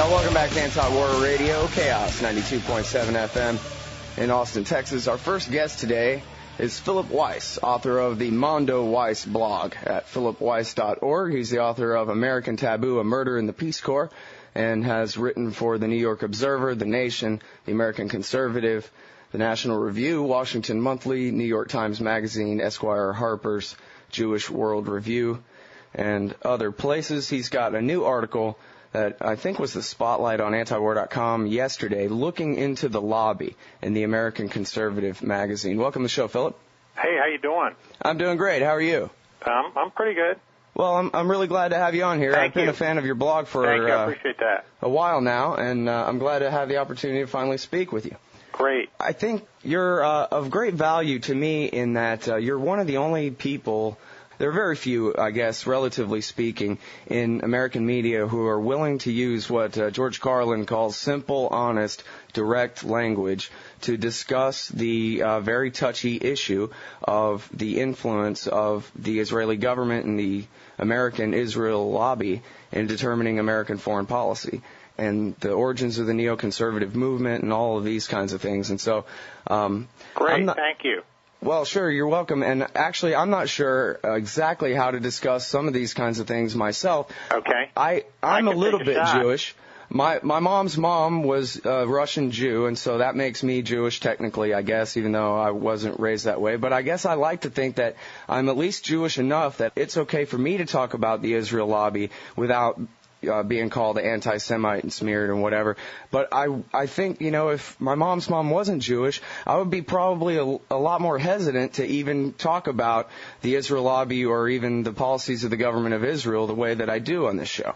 y'all. Welcome back to Anti-War Radio, Chaos 92.7 FM in Austin, Texas. Our first guest today is Philip Weiss, author of the MondoWeiss blog at philipweiss.org. He's the author of American Taboo, A Murder in the Peace Corps, and has written for the New York Observer, The Nation, the American Conservative, the National Review, Washington Monthly, New York Times Magazine, Esquire, Harper's, Jewish World Review, and other places. He's got a new article that I think was the spotlight on antiwar.com yesterday, looking into the lobby in the American Conservative magazine. Welcome to the show, Philip. Hey, how you doing? I'm doing great. How are you? I'm pretty good. Well, I'm really glad to have you on here. I've been a fan of your blog for I appreciate that. A while now, and I'm glad to have the opportunity to finally speak with you. Great. I think you're of great value to me in that you're one of the only people. There are very few, I guess, relatively speaking, in American media who are willing to use what George Carlin calls simple, honest, direct language to discuss the very touchy issue of the influence of the Israeli government and the American Israel lobby in determining American foreign policy and the origins of the neoconservative movement and all of these kinds of things. And so, great, thank you. Well, sure, you're welcome. And actually, I'm not sure exactly how to discuss some of these kinds of things myself. Okay. I'm a little bit Jewish. My mom's mom was a Russian Jew, and so that makes me Jewish technically, I guess, even though I wasn't raised that way. But I guess I like to think that I'm at least Jewish enough that it's okay for me to talk about the Israel lobby without being called anti-Semite and smeared and whatever. But I think, if my mom's mom wasn't Jewish, I would be probably a lot more hesitant to even talk about the Israel lobby or even the policies of the government of Israel the way that I do on this show.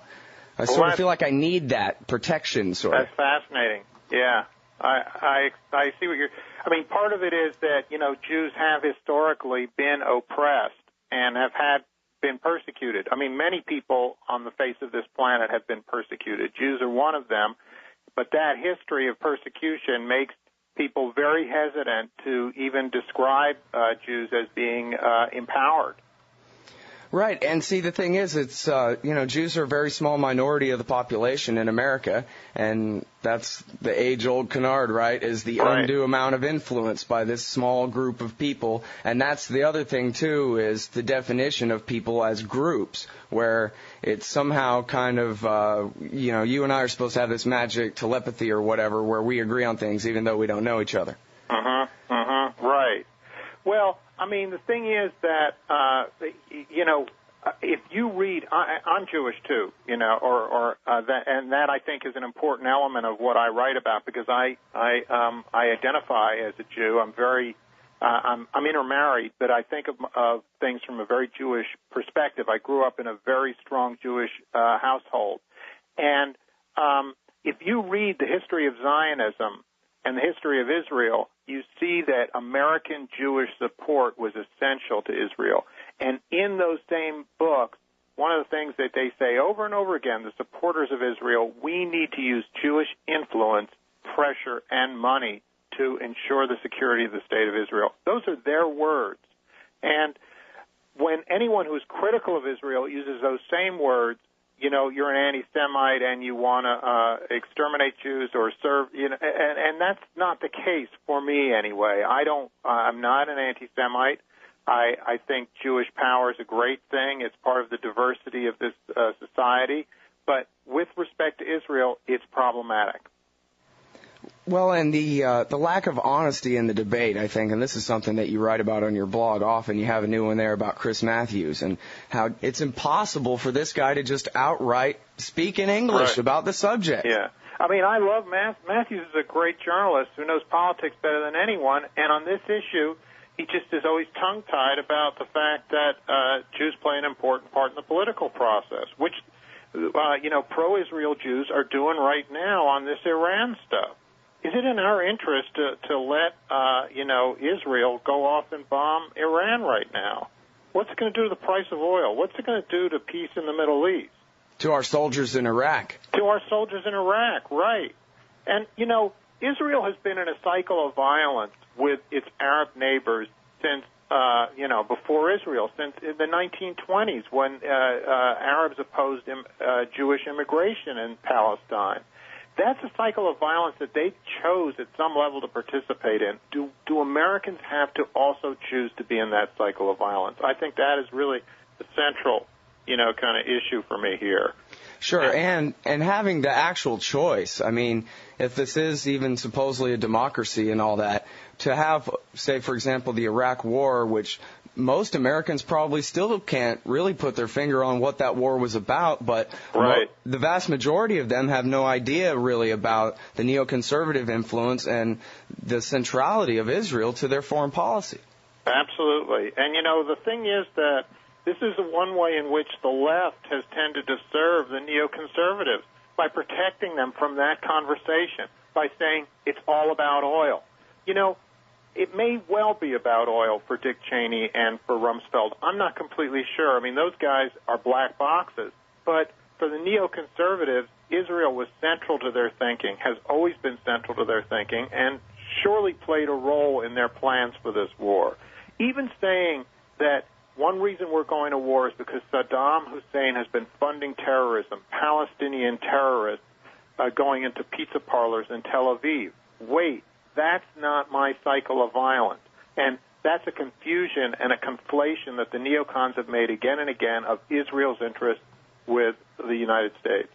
I sort of feel like I need that protection, sort of. That's fascinating. Yeah. I see what part of it is that, Jews have historically been oppressed and have been persecuted. Many people on the face of this planet have been persecuted. Jews are one of them, but that history of persecution makes people very hesitant to even describe Jews as being empowered. Right, and see, the thing is, it's, Jews are a very small minority of the population in America, and that's the age-old canard, right, is the undue amount of influence by this small group of people. And that's the other thing, too, is the definition of people as groups, where it's somehow kind of, you and I are supposed to have this magic telepathy or whatever, where we agree on things even though we don't know each other. Right. Well, the thing is that, if you read, I'm Jewish too, and that I think is an important element of what I write about because I identify as a Jew. I'm intermarried, but I think of things from a very Jewish perspective. I grew up in a very strong Jewish household, and if you read the history of Zionism and the history of Israel, you see that American Jewish support was essential to Israel. And in those same books, one of the things that they say over and over again, the supporters of Israel, we need to use Jewish influence, pressure, and money to ensure the security of the State of Israel. Those are their words. And when anyone who's critical of Israel uses those same words, you're an anti-Semite and you want to exterminate Jews or serve, and that's not the case for me anyway. I'm not an anti-Semite. I think Jewish power is a great thing. It's part of the diversity of this society. But with respect to Israel, it's problematic. Well, and the lack of honesty in the debate, I think, and this is something that you write about on your blog often. You have a new one there about Chris Matthews and how it's impossible for this guy to just outright speak in English about the subject. Yeah. I love Matthews is a great journalist who knows politics better than anyone, and on this issue, he just is always tongue-tied about the fact that Jews play an important part in the political process, which, pro-Israel Jews are doing right now on this Iran stuff. Is it in our interest to let, Israel go off and bomb Iran right now? What's it going to do to the price of oil? What's it going to do to peace in the Middle East? To our soldiers in Iraq. To our soldiers in Iraq, right. And, Israel has been in a cycle of violence with its Arab neighbors since, before Israel, since the 1920s when Arabs opposed Jewish immigration in Palestine. that's a cycle of violence that they chose at some level to participate in. Do Americans have to also choose to be in that cycle of violence? I think that is really the central, kind of issue for me here. Sure, and having the actual choice. I mean, if this is even supposedly a democracy and all that, to have, say, for example, the Iraq War, which most Americans probably still can't really put their finger on what that war was about, but right. The vast majority of them have no idea really about the neoconservative influence and the centrality of Israel to their foreign policy. Absolutely. And, the thing is that this is one way in which the left has tended to serve the neoconservatives, by protecting them from that conversation, by saying it's all about oil. It may well be about oil for Dick Cheney and for Rumsfeld. I'm not completely sure. I mean, those guys are black boxes. But for the neoconservatives, Israel was central to their thinking, has always been central to their thinking, and surely played a role in their plans for this war. Even saying that one reason we're going to war is because Saddam Hussein has been funding terrorism, Palestinian terrorists going into pizza parlors in Tel Aviv. Wait, that's not my cycle of violence. And that's a confusion and a conflation that the neocons have made again and again of Israel's interest with the United States.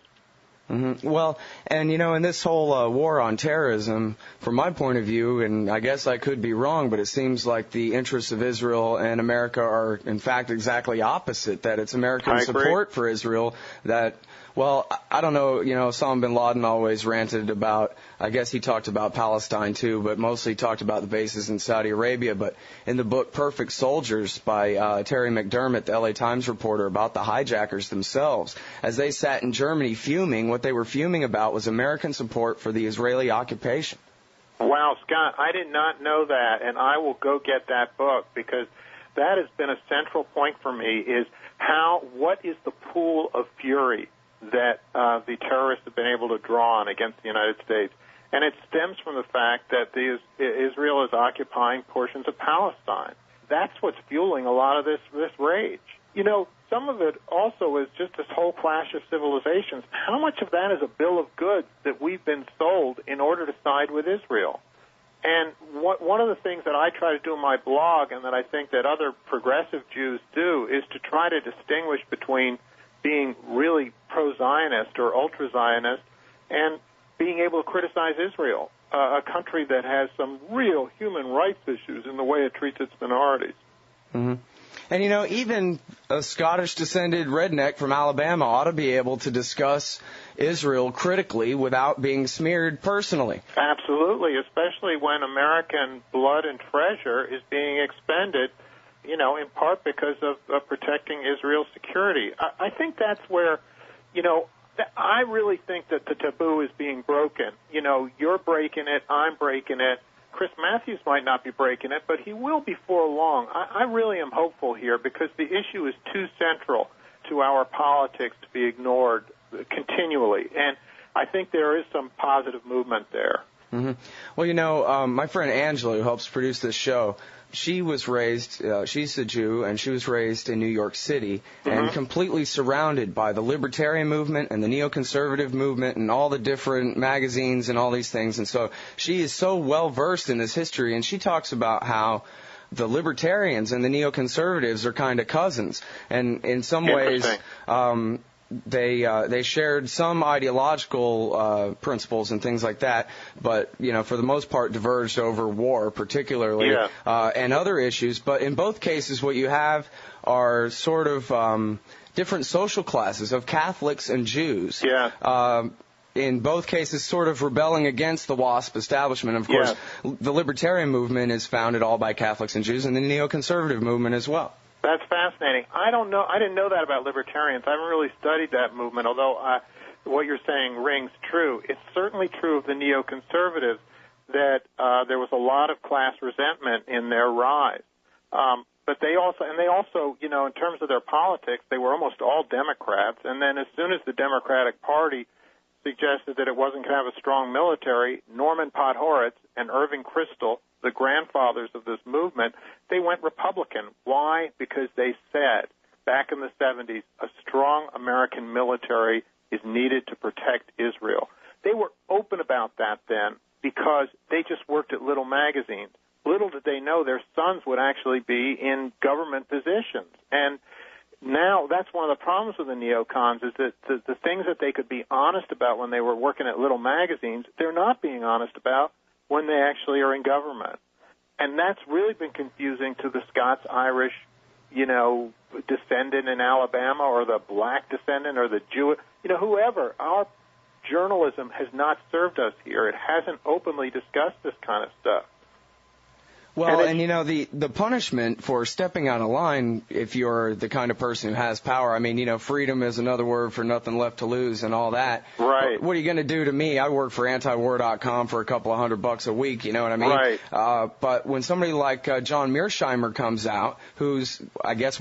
Mm-hmm. Well, and in this whole war on terrorism, from my point of view, and I guess I could be wrong, but it seems like the interests of Israel and America are, in fact, exactly opposite, that it's American support for Israel that, well, I don't know, Osama bin Laden always ranted about, I guess he talked about Palestine too, but mostly talked about the bases in Saudi Arabia. But in the book Perfect Soldiers by Terry McDermott, the LA Times reporter, about the hijackers themselves, as they sat in Germany fuming, what they were fuming about was American support for the Israeli occupation. Wow, Scott, I did not know that, and I will go get that book, because that has been a central point for me, is what is the pool of fury that the terrorists have been able to draw on against the United States. And it stems from the fact that Israel is occupying portions of Palestine. That's what's fueling a lot of this rage. Some of it also is just this whole clash of civilizations. How much of that is a bill of goods that we've been sold in order to side with Israel? And one of the things that I try to do in my blog, and that I think that other progressive Jews do, is to try to distinguish between being really pro-Zionist or ultra-Zionist and being able to criticize Israel, a country that has some real human rights issues in the way it treats its minorities. Mm-hmm. And, even a Scottish-descended redneck from Alabama ought to be able to discuss Israel critically without being smeared personally. Absolutely, especially when American blood and treasure is being expended, in part because of protecting Israel's security. I think that's where, I really think that the taboo is being broken. You're breaking it, I'm breaking it. Chris Matthews might not be breaking it, but he will before long. I really am hopeful here, because the issue is too central to our politics to be ignored continually. And I think there is some positive movement there. Mm-hmm. Well, my friend Angela, who helps produce this show, she was raised, she's a Jew, and she was raised in New York City, and completely surrounded by the libertarian movement and the neoconservative movement and all the different magazines and all these things. And so she is so well versed in this history, and she talks about how the libertarians and the neoconservatives are kind of cousins. And in some ways, they shared some ideological principles and things like that, but for the most part diverged over war, particularly, and other issues. But in both cases, what you have are sort of different social classes of Catholics and Jews. In both cases, sort of rebelling against the WASP establishment. Of course, the libertarian movement is founded all by Catholics and Jews, and the neoconservative movement as well. That's fascinating. I didn't know that about libertarians. I haven't really studied that movement, although what you're saying rings true. It's certainly true of the neoconservatives that there was a lot of class resentment in their rise. But they also, in terms of their politics, they were almost all Democrats. And then as soon as the Democratic Party suggested that it wasn't going to have a strong military, Norman Podhoretz and Irving Kristol, the grandfathers of this movement, they went Republican. Why? Because they said back in the 70s, a strong American military is needed to protect Israel. they were open about that then because they just worked at little magazines. Little did they know their sons would actually be in government positions. And now that's one of the problems with the neocons is that the things that they could be honest about when they were working at little magazines, they're not being honest about when they actually are in government. And that's really been confusing to the Scots-Irish, descendant in Alabama or the black descendant or the Jew, whoever. Our journalism has not served us here. It hasn't openly discussed this kind of stuff. Well, and the punishment for stepping out of line, if you're the kind of person who has power, freedom is another word for nothing left to lose and all that. Right. What are you going to do to me? I work for antiwar.com for a couple of $100 a week, you know what I mean? Right. But when somebody like John Mearsheimer comes out, who's, I guess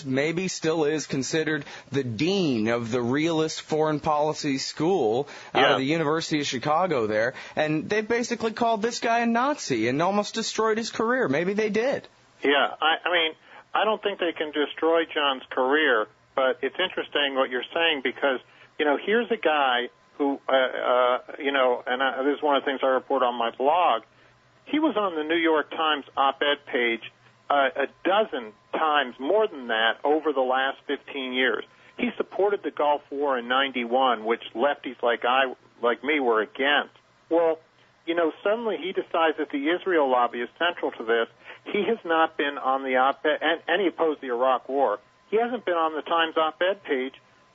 maybe still is considered the dean of the realist foreign policy school out of the University of Chicago there, and they basically called this guy a Nazi and almost destroyed his career. Maybe they did. Yeah, I don't think they can destroy John's career, but it's interesting what you're saying because, here's a guy who, and this is one of the things I report on my blog. He was on the New York Times op-ed page a dozen times, more than that, over the last 15 years. He supported the Gulf War in '91, which lefties like me were against. Well, suddenly he decides that the Israel lobby is central to this. He has not been on the op-ed, and he opposed the Iraq War. He hasn't been on the Times op-ed page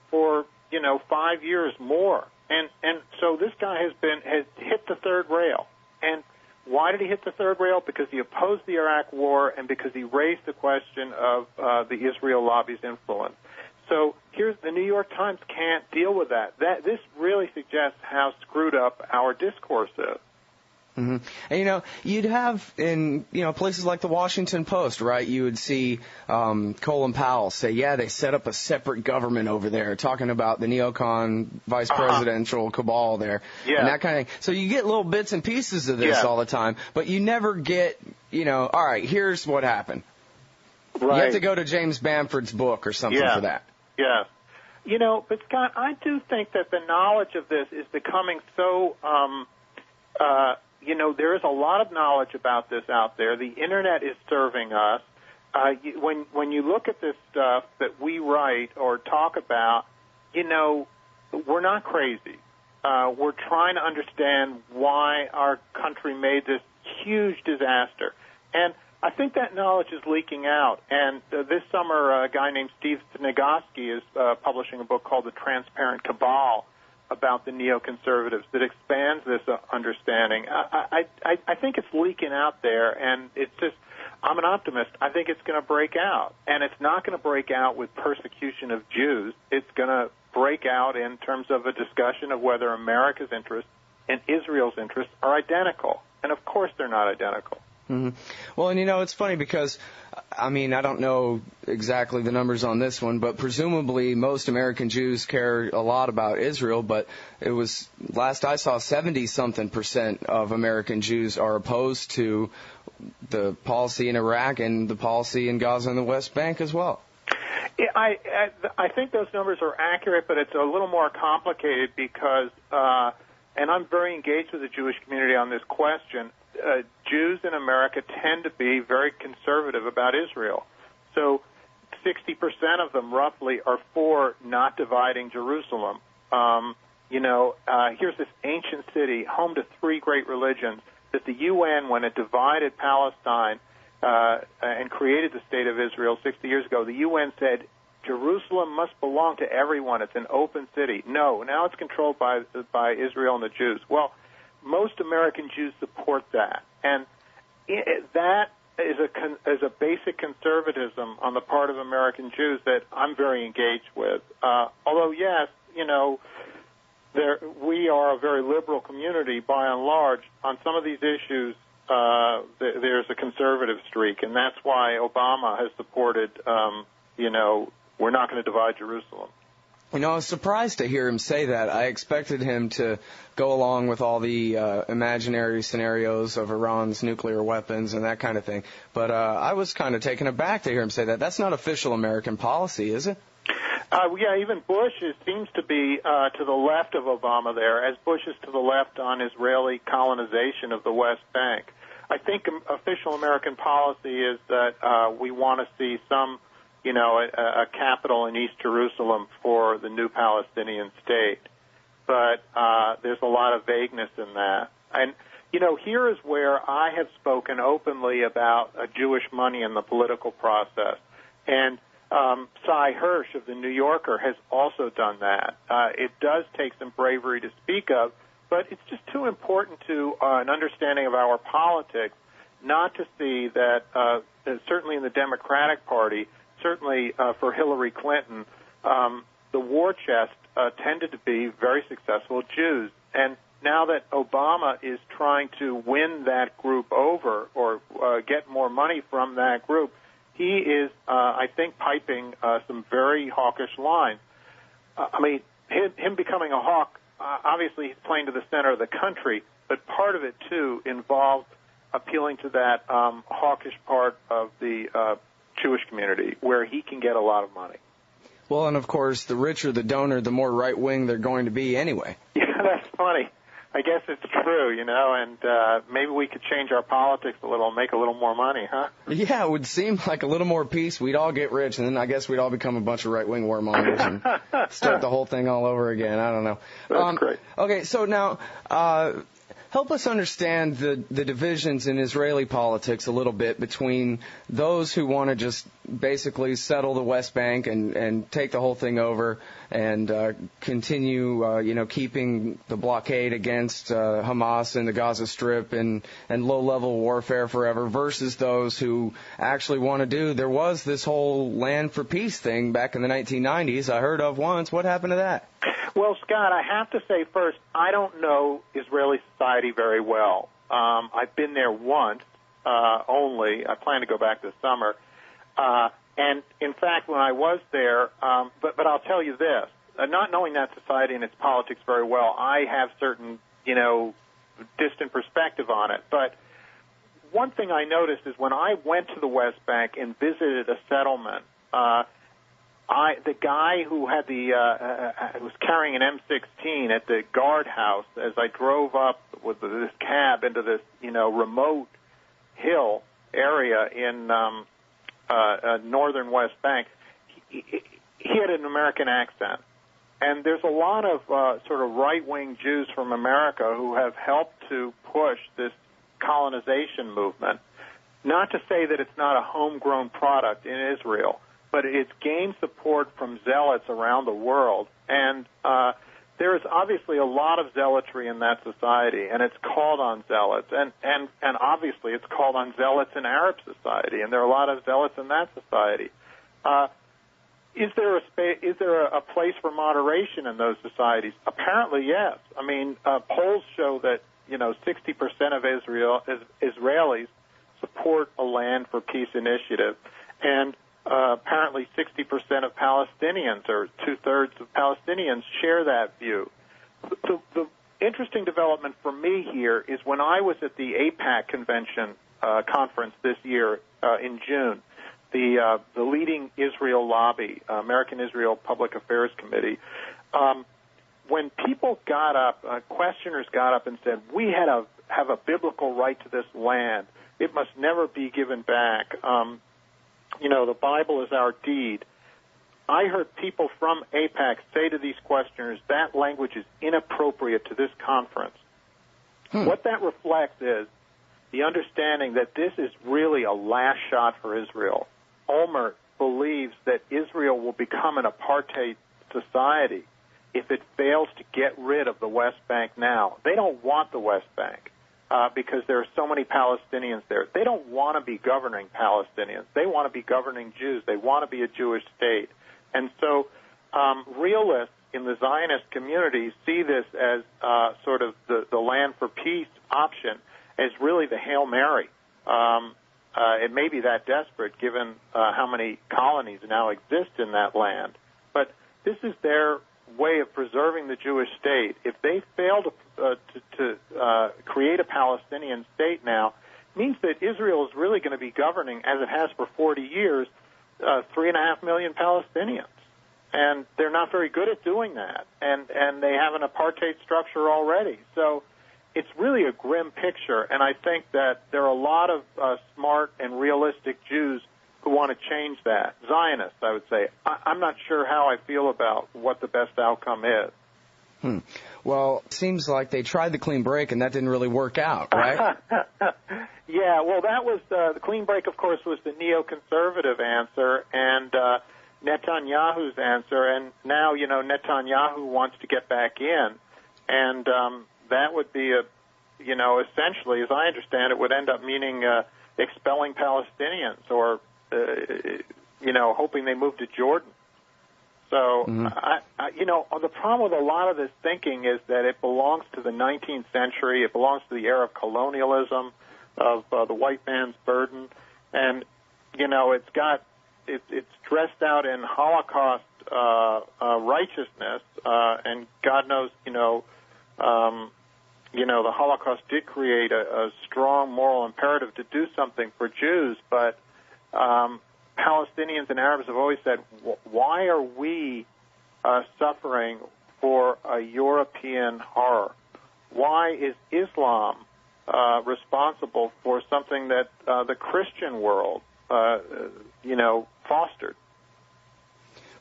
for, 5 years more. And so this guy has hit the third rail. And why did he hit the third rail? Because he opposed the Iraq War and because he raised the question of the Israel lobby's influence. So here's the New York Times can't deal with that. This really suggests how screwed up our discourse is. Mm-hmm. And, you'd have in, places like the Washington Post, right, you would see Colin Powell say, they set up a separate government over there, talking about the neocon vice presidential cabal there, and that kind of thing. So you get little bits and pieces of this all the time, but you never get, all right, here's what happened. Right. You have to go to James Bamford's book or something for that. Yeah. But Scott, I do think that the knowledge of this is becoming so there is a lot of knowledge about this out there. The Internet is serving us. When you look at this stuff that we write or talk about, we're not crazy. We're trying to understand why our country made this huge disaster. And I think that knowledge is leaking out. And this summer, a guy named Steve Nagoski is publishing a book called The Transparent Cabal about the neoconservatives that expands this understanding. I think it's leaking out there, and it's just, I'm an optimist. I think it's going to break out, and it's not going to break out with persecution of Jews. It's going to break out in terms of a discussion of whether America's interests and Israel's interests are identical, and of course they're not identical. Mm-hmm. Well, and it's funny because, I don't know exactly the numbers on this one, but presumably most American Jews care a lot about Israel, but it was, last I saw, 70-something% of American Jews are opposed to the policy in Iraq and the policy in Gaza and the West Bank as well. Yeah, I think those numbers are accurate, but it's a little more complicated because, and I'm very engaged with the Jewish community on this question, Jews in America tend to be very conservative about Israel. So 60% of them, roughly, are for not dividing Jerusalem. Here's this ancient city, home to three great religions, that the UN, when it divided Palestine and created the State of Israel 60 years ago, the UN said, Jerusalem must belong to everyone. It's an open city. No, now it's controlled by Israel and the Jews. Well, most American Jews support that, and that is a basic conservatism on the part of American Jews that I'm very engaged with. Although, yes, we are a very liberal community by and large. On some of these issues, there's a conservative streak, and that's why Obama has supported, we're not going to divide Jerusalem. I was surprised to hear him say that. I expected him to go along with all the imaginary scenarios of Iran's nuclear weapons and that kind of thing. But I was kind of taken aback to hear him say that. That's not official American policy, is it? Yeah, even Bush seems to be to the left of Obama there, as Bush is to the left on Israeli colonization of the West Bank. I think official American policy is that we want to see some, a capital in East Jerusalem for the new Palestinian state. But there's a lot of vagueness in that. And, here is where I have spoken openly about Jewish money in the political process. And Cy Hirsch of The New Yorker has also done that. It does take some bravery to speak of, but it's just too important to an understanding of our politics not to see that certainly in the Democratic Party, certainly for Hillary Clinton, the war chest tended to be very successful Jews. And now that Obama is trying to win that group over or get more money from that group, he is, I think, piping some very hawkish lines. Him becoming a hawk, obviously he's playing to the center of the country, but part of it, too, involves appealing to that hawkish part of the Jewish community where he can get a lot of money. Well, and of course, the richer the donor, the more right-wing they're going to be anyway. Yeah, that's funny. I guess it's true, and maybe we could change our politics a little and make a little more money, huh? Yeah, it would seem like a little more peace. We'd all get rich, and then I guess we'd all become a bunch of right-wing warmongers and start the whole thing all over again. I don't know. That's great. Okay, so now help us understand the divisions in Israeli politics a little bit between those who want to just basically settle the West Bank and take the whole thing over and continue, keeping the blockade against Hamas and the Gaza Strip and low-level warfare forever, versus those who actually want to do. There was this whole land for peace thing back in the 1990s I heard of once. What happened to that? Well, Scott, I have to say first, I don't know Israeli society very well. I've been there once only. I plan to go back this summer. And, in fact, when I was there, but I'll tell you this, not knowing that society and its politics very well, I have certain, distant perspective on it. But one thing I noticed is when I went to the West Bank and visited a settlement, the guy who had was carrying an M16 at the guardhouse as I drove up with this cab into this, remote hill area in northern West Bank, he had an American accent. And there's a lot of sort of right-wing Jews from America who have helped to push this colonization movement. Not to say that it's not a homegrown product in Israel, but it's gained support from zealots around the world. And there is obviously a lot of zealotry in that society, and it's called on zealots. And obviously it's called on zealots in Arab society, and there are a lot of zealots in that society. Is there a place for moderation in those societies? Apparently, yes. I mean, polls show that 60% of Israelis support a land for peace initiative, and apparently 60% of Palestinians, or two-thirds of Palestinians, share that view. The interesting development for me here is when I was at the AIPAC convention conference this year in June, the leading Israel lobby, American Israel Public Affairs Committee, when people got up, questioners got up and said, we have a biblical right to this land. It must never be given back. The Bible is our deed. I heard people from AIPAC say to these questioners, that language is inappropriate to this conference. What that reflects is the understanding that this is really a last shot for Israel. Olmert believes that Israel will become an apartheid society if it fails to get rid of the West Bank now. They don't want the West Bank because there are so many Palestinians there. They don't want to be governing Palestinians. They want to be governing Jews. They want to be a Jewish state. And so realists in the Zionist community see this as sort of the land for peace option as really the Hail Mary. It may be that desperate given how many colonies now exist in that land. But this is their way of preserving the Jewish state. If they fail to create a Palestinian state now, it means that Israel is really going to be governing, as it has for 40 years, 3.5 million Palestinians. and they're not very good at doing that, and they have an apartheid structure already. So it's really a grim picture, and I think that there are a lot of smart and realistic Jews who want to change that. Zionists, I would say. I'm not sure how I feel about what the best outcome is. Well, it seems like they tried the clean break, and that didn't really work out, right? Yeah, well, that was the clean break, of course, was the neoconservative answer, and Netanyahu's answer, and now, Netanyahu wants to get back in, and that would be essentially, as I understand it, would end up meaning expelling Palestinians or, hoping they move to Jordan. So, the problem with a lot of this thinking is that it belongs to the 19th century. It belongs to the era of colonialism, of the white man's burden, and it's dressed out in Holocaust righteousness, and God knows, the Holocaust did create a strong moral imperative to do something for Jews, but Palestinians and Arabs have always said, why are we suffering for a European horror? Why is Islam responsible for something that the Christian world, fostered?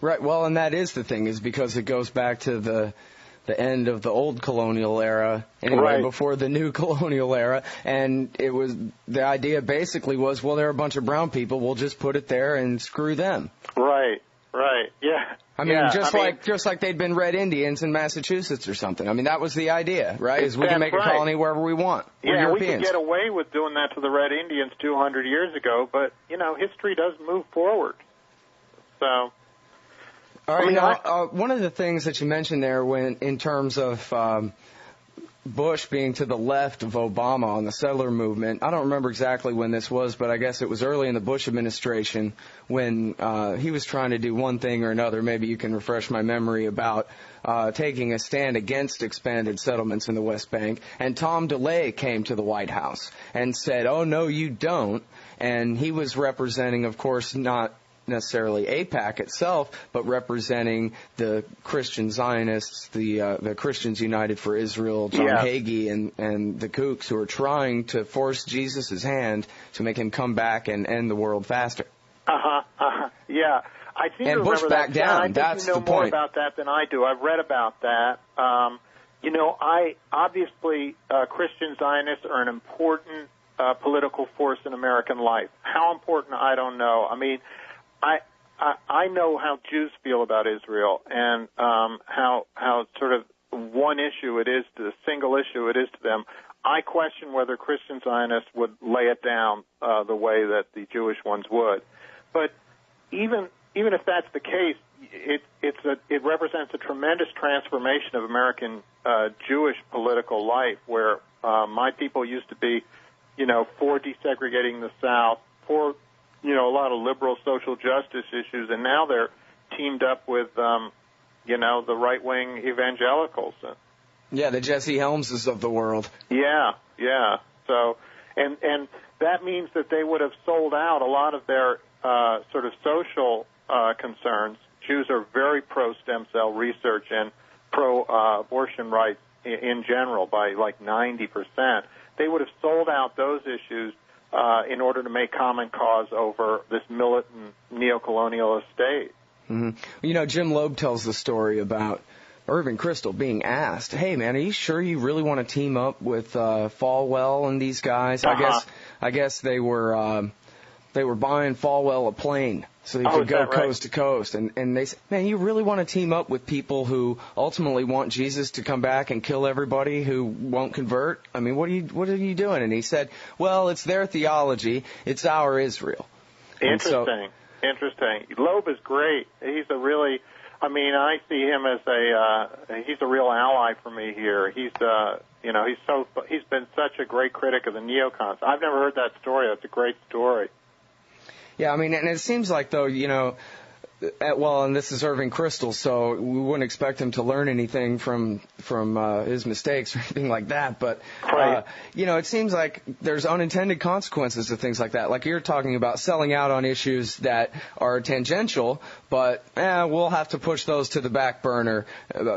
Right. Well, and that is the thing, is because it goes back to the end of the old colonial era, anyway, right, before the new colonial era, and it was, the idea basically was, well, there are a bunch of brown people, we'll just put it there and screw them. Right, yeah. I mean, just like they'd been Red Indians in Massachusetts or something. I mean, that was the idea, right? Is we can make a colony wherever we want. We're Europeans. We could get away with doing that to the Red Indians 200 years ago, but, history does move forward. So... All right, one of the things that you mentioned there, in terms of Bush being to the left of Obama on the settler movement, I don't remember exactly when this was, but I guess it was early in the Bush administration when he was trying to do one thing or another. Maybe you can refresh my memory about taking a stand against expanded settlements in the West Bank. And Tom DeLay came to the White House and said, oh, no, you don't. And he was representing, of course, not necessarily AIPAC itself, but representing the Christian Zionists, the Christians United for Israel, John Hagee, and the kooks who are trying to force Jesus' hand to make him come back and end the world faster. Yeah. I seem to remember Bush backed down. I think That's you know the more point. about that than I do. I've read about that. Christian Zionists are an important political force in American life. How important, I don't know. I mean, I know how Jews feel about Israel and how sort of one issue it is, the single issue it is to them. I question whether Christian Zionists would lay it down the way that the Jewish ones would. But even if that's the case, it represents a tremendous transformation of American Jewish political life, where my people used to be, for desegregating the South, for a lot of liberal social justice issues, and now they're teamed up with, the right-wing evangelicals. Yeah, the Jesse Helmses of the world. Yeah. So, and that means that they would have sold out a lot of their sort of social concerns. Jews are very pro-stem cell research and pro-abortion rights in general by like 90%. They would have sold out those issues in order to make common cause over this militant neocolonial state. Mm-hmm. Jim Loeb tells the story about Irving Kristol being asked, hey, man, are you sure you really want to team up with Falwell and these guys? I guess they were buying Falwell a plane so he could go coast to coast. And they said, man, you really want to team up with people who ultimately want Jesus to come back and kill everybody who won't convert? I mean, what are you doing? And he said, well, it's their theology. It's our Israel. Interesting. Loeb is great. He's a really, I see him as he's a real ally for me here. He's been such a great critic of the neocons. I've never heard that story. That's a great story. Yeah, and it seems like, though, well, and this is Irving Kristol, so we wouldn't expect him to learn anything from his mistakes or anything like that. But right. It seems like there's unintended consequences to things like that. Like you're talking about selling out on issues that are tangential, but we'll have to push those to the back burner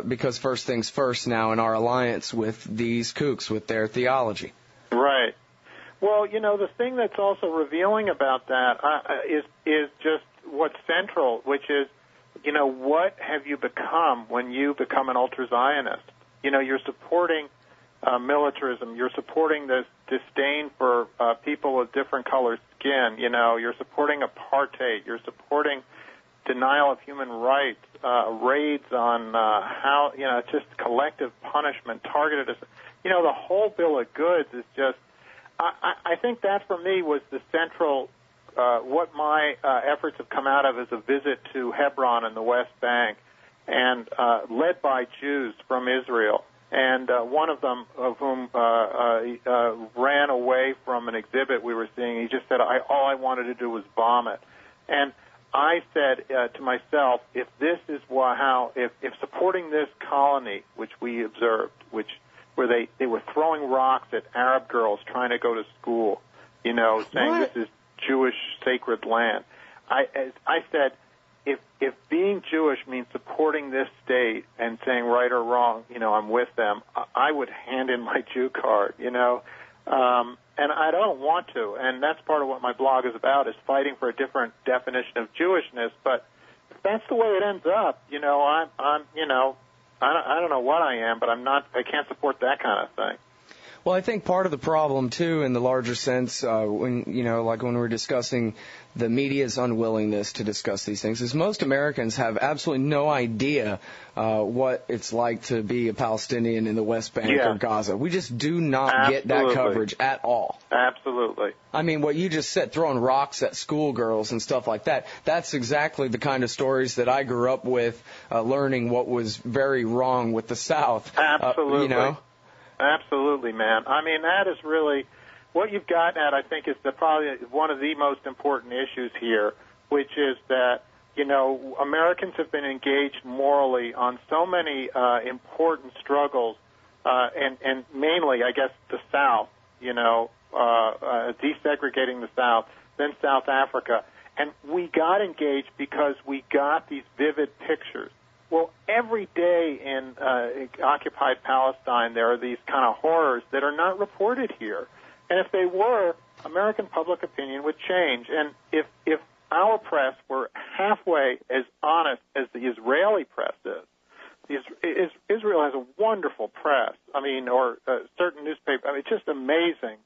because first things first now in our alliance with these kooks with their theology. Right. Well, the thing that's also revealing about that is just what's central, which is, what have you become when you become an ultra-Zionist? You're supporting militarism. You're supporting this disdain for people with different colored skin. You're supporting apartheid. You're supporting denial of human rights, raids on just collective punishment, targeted. The whole bill of goods is just. I think that for me was the central. What my efforts have come out of is a visit to Hebron and the West Bank, and led by Jews from Israel. And one of them, of whom ran away from an exhibit we were seeing, he just said, all I wanted to do was vomit. And I said to myself, if this is if supporting this colony, which we observed, where they were throwing rocks at Arab girls trying to go to school, saying what? This is Jewish sacred land. I said, if being Jewish means supporting this state and saying right or wrong, I'm with them, I would hand in my Jew card, and I don't want to, and that's part of what my blog is about, is fighting for a different definition of Jewishness. But if that's the way it ends up, I don't know what I am, but I can't support that kind of thing. Well, I think part of the problem, too, in the larger sense, when we're discussing the media's unwillingness to discuss these things, is most Americans have absolutely no idea what it's like to be a Palestinian in the West Bank or Gaza. We just do not get that coverage at all. Absolutely. I mean, what you just said, throwing rocks at schoolgirls and stuff like that, that's exactly the kind of stories that I grew up with, learning what was very wrong with the South. Absolutely. Absolutely, man. I mean, that is really what you've gotten at, I think, is probably one of the most important issues here, which is that, Americans have been engaged morally on so many important struggles, and mainly, I guess, the South, desegregating the South, then South Africa. And we got engaged because we got these vivid pictures. Well, every day in occupied Palestine, there are these kind of horrors that are not reported here. And if they were, American public opinion would change. And if our press were halfway as honest as the Israeli press is, Israel has a wonderful press. I mean, or certain newspapers. I mean, it's just amazing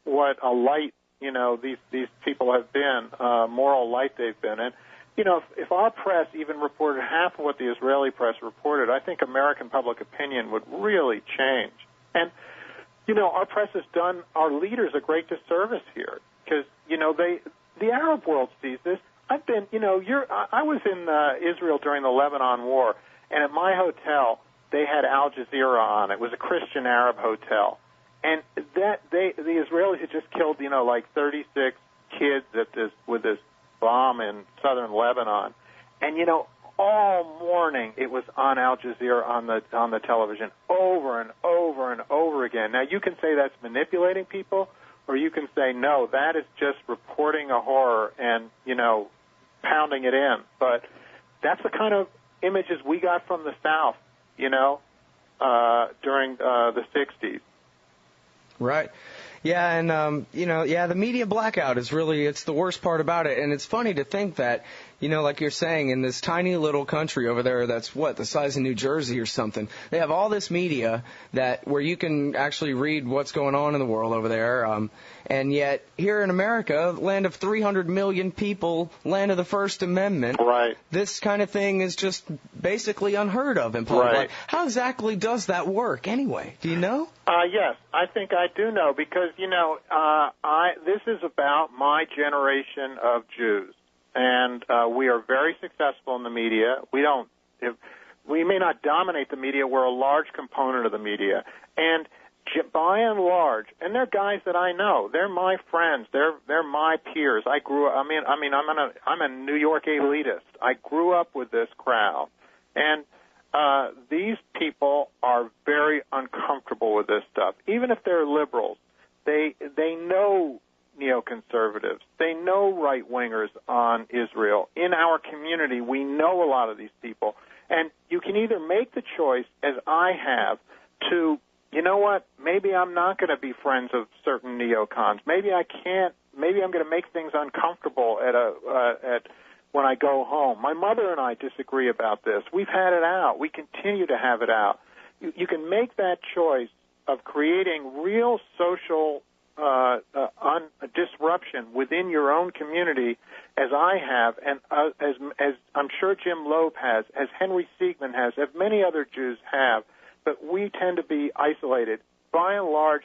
what a light, these people have been, moral light they've been. And if our press even reported half of what the Israeli press reported, I think American public opinion would really change. And, our press has done our leaders a great disservice here because, the Arab world sees this. I've been, I was in Israel during the Lebanon War, and at my hotel, they had Al Jazeera on. It was a Christian Arab hotel. And the Israelis had just killed, 36 kids with this bomb in southern Lebanon, and all morning it was on Al Jazeera on the television over and over and over again. Now you can say that's manipulating people, or you can say no, that is just reporting a horror and pounding it in. But that's the kind of images we got from the South, during the 60s. Right. Yeah, and, the media blackout is really, it's the worst part about it. And it's funny to think that, like you're saying, in this tiny little country over there that's, the size of New Jersey or something, they have all this media where you can actually read what's going on in the world over there. And yet, here in America, land of 300 million people, land of the First Amendment, right, this kind of thing is just basically unheard of in public life. How exactly does that work anyway? Do you know? Yes, I think I do know because, this is about my generation of Jews. And we are very successful in the media. We may not dominate the media. We're a large component of the media. And by and large, and they're guys that I know. They're my friends. They're my peers. I grew up. I'm a New York elitist. I grew up with this crowd, and these people are very uncomfortable with this stuff. Even if they're liberals, they know neoconservatives. They know right-wingers on Israel. In our community, we know a lot of these people. And you can either make the choice, as I have, to, you know what, maybe I'm not going to be friends of certain neocons. Maybe I can't. Maybe I'm going to make things uncomfortable at when I go home. My mother and I disagree about this. We've had it out. We continue to have it out. You can make that choice of creating real social disruption within your own community, as I have, and as I'm sure Jim Loeb has, as Henry Siegman has, as many other Jews have, but we tend to be isolated. By and large,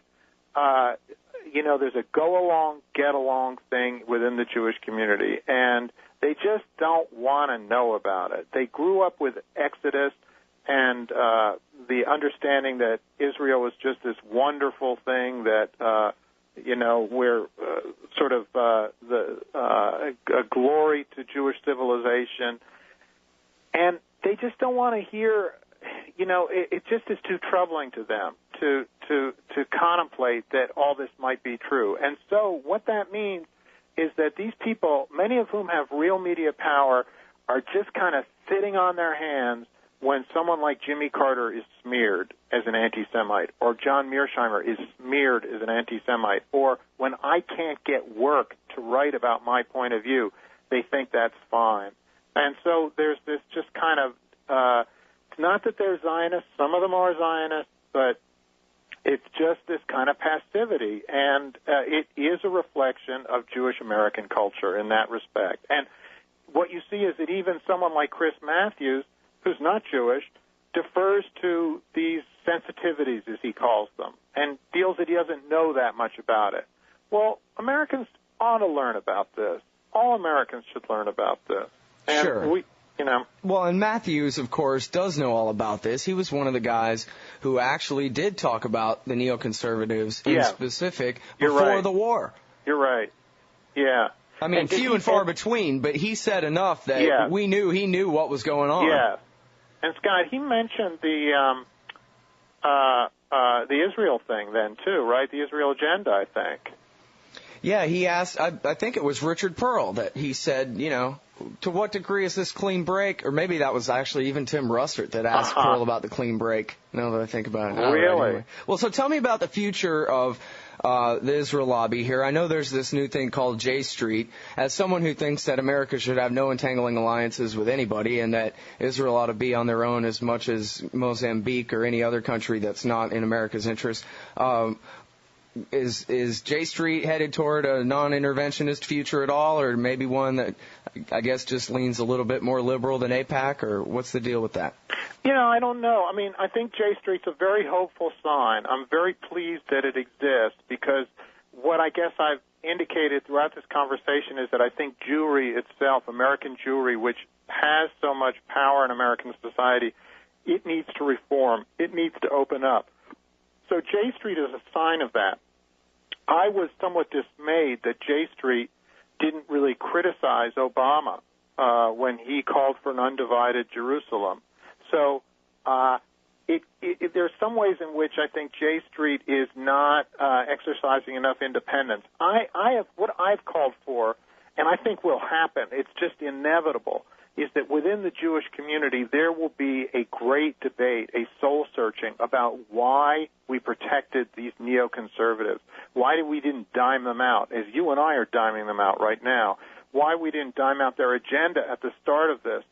there's a go-along, get-along thing within the Jewish community, and they just don't want to know about it. They grew up with Exodus and the understanding that Israel was just this wonderful thing that we're sort of a glory to Jewish civilization, and they just don't want to hear. It just is too troubling to them to contemplate that all this might be true. And so what that means is that these people, many of whom have real media power, are just kind of sitting on their hands when someone like Jimmy Carter is smeared as an anti-Semite, or John Mearsheimer is smeared as an anti-Semite, or when I can't get work to write about my point of view, they think that's fine. And so there's this just kind of, it's not that they're Zionists, some of them are Zionists, but it's just this kind of passivity, and it is a reflection of Jewish American culture in that respect. And what you see is that even someone like Chris Matthews, who's not Jewish, defers to these sensitivities, as he calls them, and feels that he doesn't know that much about it. Well, Americans ought to learn about this. All Americans should learn about this. And sure. Well, and Matthews, of course, does know all about this. He was one of the guys who actually did talk about the neoconservatives in specific before the war. You're right. Yeah. I mean, few and far between, but he said enough that he knew what was going on. Yeah. And Scott, he mentioned the Israel thing then too, right? The Israel agenda, I think. Yeah, he asked. I think it was Richard Pearl that he said, to what degree is this clean break? Or maybe that was actually even Tim Russert that asked Pearl about the clean break. Now that I think about it. Really? Right, anyway. Well, so tell me about the future of the Israel lobby here. I know there's this new thing called J Street. As someone who thinks that America should have no entangling alliances with anybody and that Israel ought to be on their own as much as Mozambique or any other country that's not in America's interest, is J Street headed toward a non-interventionist future at all, or maybe one that I guess just leans a little bit more liberal than AIPAC, or what's the deal with that? I don't know. I mean, I think J Street's a very hopeful sign. I'm very pleased that it exists because what I guess I've indicated throughout this conversation is that I think Jewry itself, American Jewry, which has so much power in American society, it needs to reform. It needs to open up. So J Street is a sign of that. I was somewhat dismayed that J Street didn't really criticize Obama when he called for an undivided Jerusalem. So there's some ways in which I think J Street is not exercising enough independence. What I've called for, and I think will happen, it's just inevitable, is that within the Jewish community there will be a great debate, a soul-searching about why we protected these neoconservatives, why we didn't dime them out, as you and I are diming them out right now, why we didn't dime out their agenda at the start of this.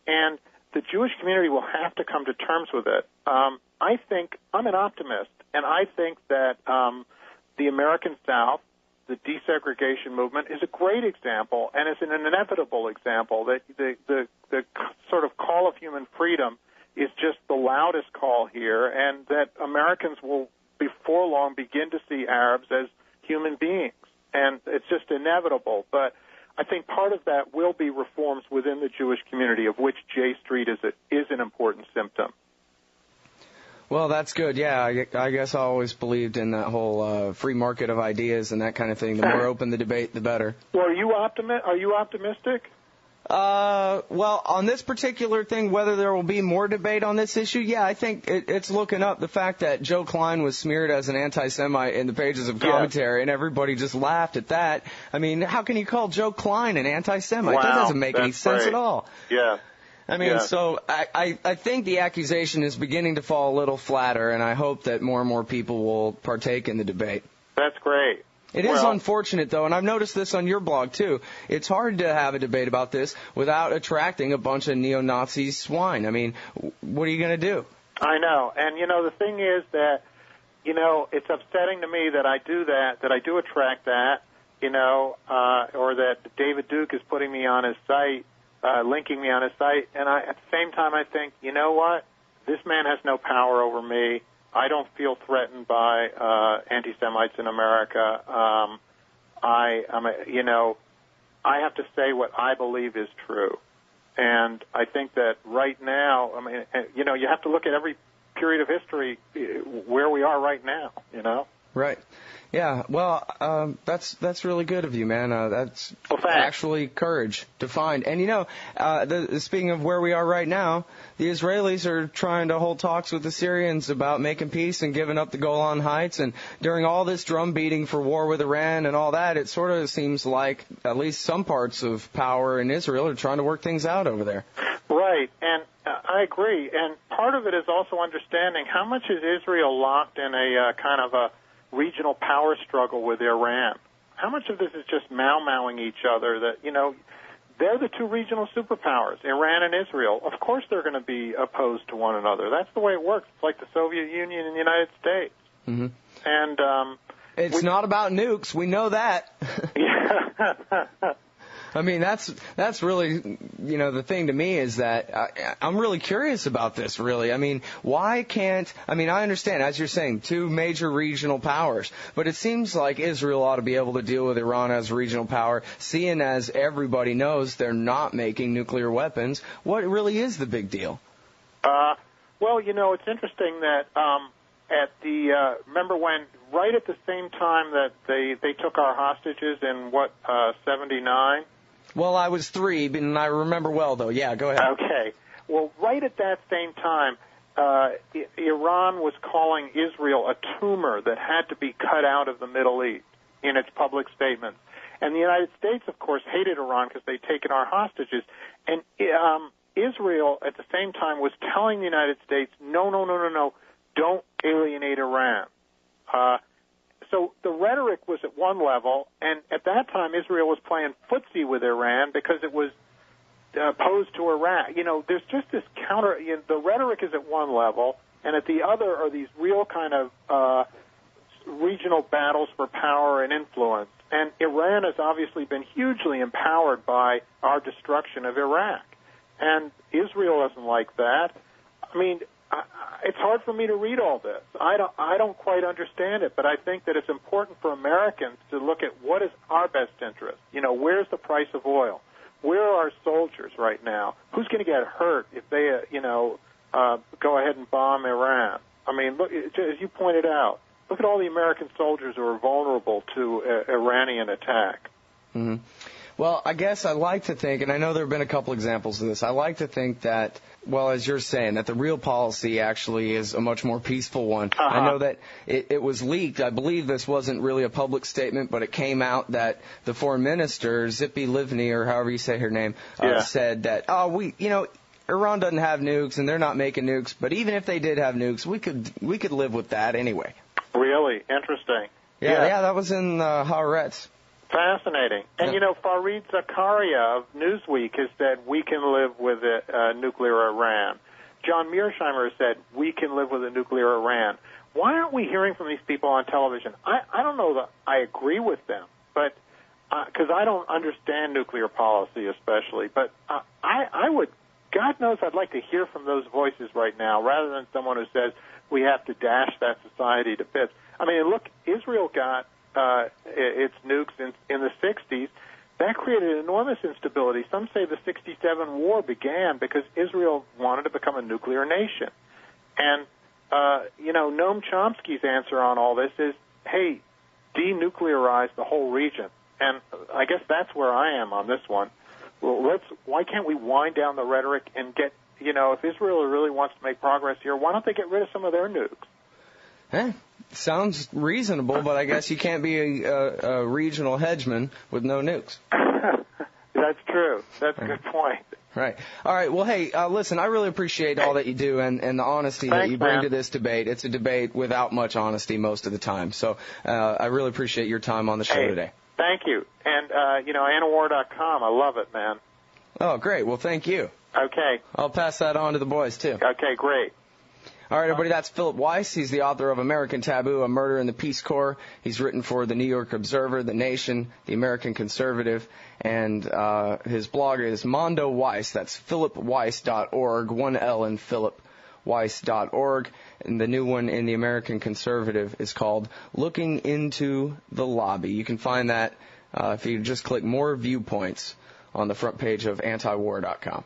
And the Jewish community will have to come to terms with it. I think, I'm an optimist, and I think that the American South, the desegregation movement, is a great example, and is an inevitable example that the sort of call of human freedom is just the loudest call here, and that Americans will, before long, begin to see Arabs as human beings. And it's just inevitable. But I think part of that will be reforms within the Jewish community, of which J Street is an important symptom. Well, that's good. Yeah, I guess I always believed in that whole free market of ideas and that kind of thing. The more open the debate, the better. Well, are you optimistic? Well, on this particular thing, whether there will be more debate on this issue, yeah, I think it's looking up. The fact that Joe Klein was smeared as an anti-Semite in the pages of commentary, and everybody just laughed at that. I mean, how can you call Joe Klein an anti-Semite? Wow, that doesn't make any sense at all. Yeah. I mean, so I think the accusation is beginning to fall a little flatter, and I hope that more and more people will partake in the debate. That's great. It is unfortunate, though, and I've noticed this on your blog, too. It's hard to have a debate about this without attracting a bunch of neo-Nazi swine. I mean, what are you going to do? I know. And, the thing is that, it's upsetting to me that I do that I do attract that, or that David Duke is putting me on his site, linking me on his site. And at the same time, I think, you know what? This man has no power over me. I don't feel threatened by anti-Semites in America. I have to say what I believe is true. And I think that right now, you have to look at every period of history where we are right now, Right. Yeah, well, that's really good of you, man. That's actually courage to find. And, speaking of where we are right now, the Israelis are trying to hold talks with the Syrians about making peace and giving up the Golan Heights. And during all this drum beating for war with Iran and all that, it sort of seems like at least some parts of power in Israel are trying to work things out over there. Right, and I agree. And part of it is also understanding how much is Israel locked in a kind of a regional power struggle with Iran. How much of this is just Mao-Maoing each other that, they're the two regional superpowers, Iran and Israel. Of course they're going to be opposed to one another. That's the way it works. It's like the Soviet Union and the United States. Mm-hmm. And it's not about nukes. We know that. Yeah. I mean, that's really, the thing to me is that I'm really curious about this, really. I mean, why can't, I understand, as you're saying, two major regional powers, but it seems like Israel ought to be able to deal with Iran as a regional power, seeing as everybody knows they're not making nuclear weapons. What really is the big deal? Well, it's interesting that remember when, right at the same time that they took our hostages in, 79? Well, I was 3, and I remember well, though. Yeah, go ahead. Okay. Well, right at that same time, Iran was calling Israel a tumor that had to be cut out of the Middle East in its public statements. And the United States, of course, hated Iran because they'd taken our hostages. And Israel, at the same time, was telling the United States, no, don't alienate Iran. So the rhetoric was at one level, and at that time Israel was playing footsie with Iran because it was opposed to Iraq. There's just this counter. The rhetoric is at one level, and at the other are these real kind of regional battles for power and influence. And Iran has obviously been hugely empowered by our destruction of Iraq, and Israel doesn't like that. It's hard for me to read all this. I don't quite understand it, but I think that it's important for Americans to look at what is our best interest. Where's the price of oil? Where are our soldiers right now? Who's going to get hurt if they, go ahead and bomb Iran? Look, as you pointed out, look at all the American soldiers who are vulnerable to Iranian attack. Mm-hmm. Well, I guess I like to think, and I know there have been a couple examples of this, I like to think that, well, as you're saying, that the real policy actually is a much more peaceful one. Uh-huh. I know that it was leaked. I believe this wasn't really a public statement, but it came out that the foreign minister, Zippy Livni, or however you say her name, said that, Iran doesn't have nukes, and they're not making nukes, but even if they did have nukes, we could live with that anyway. Really? Interesting. Yeah, that was in Haaretz. Fascinating. And, Fareed Zakaria of Newsweek has said we can live with a nuclear Iran. John Mearsheimer has said we can live with a nuclear Iran. Why aren't we hearing from these people on television? I don't know that I agree with them, but because I don't understand nuclear policy especially, but I would, God knows I'd like to hear from those voices right now rather than someone who says we have to dash that society to bits. Look, Israel got its nukes in the 60s. That created enormous instability. Some say the 67 war began because Israel wanted to become a nuclear nation. And Noam Chomsky's answer on all this is, hey, denuclearize the whole region. And I guess that's where I am on this one. Well, why can't we wind down the rhetoric and get, if Israel really wants to make progress here, why don't they get rid of some of their nukes? Sounds reasonable, but I guess you can't be a regional hegemon with no nukes. That's true. That's a good point. Right. All right. Well, hey, listen, I really appreciate all that you do and the honesty that you bring to this debate. It's a debate without much honesty most of the time. So I really appreciate your time on the show today. Thank you. And, Anawar.com, I love it, man. Oh, great. Well, thank you. Okay. I'll pass that on to the boys, too. Okay, great. All right, everybody, that's Philip Weiss. He's the author of American Taboo, A Murder in the Peace Corps. He's written for the New York Observer, The Nation, the American Conservative, and his blog is MondoWeiss. That's philipweiss.org, one L in philipweiss.org. And the new one in the American Conservative is called Looking into the Lobby. You can find that if you just click More Viewpoints on the front page of antiwar.com.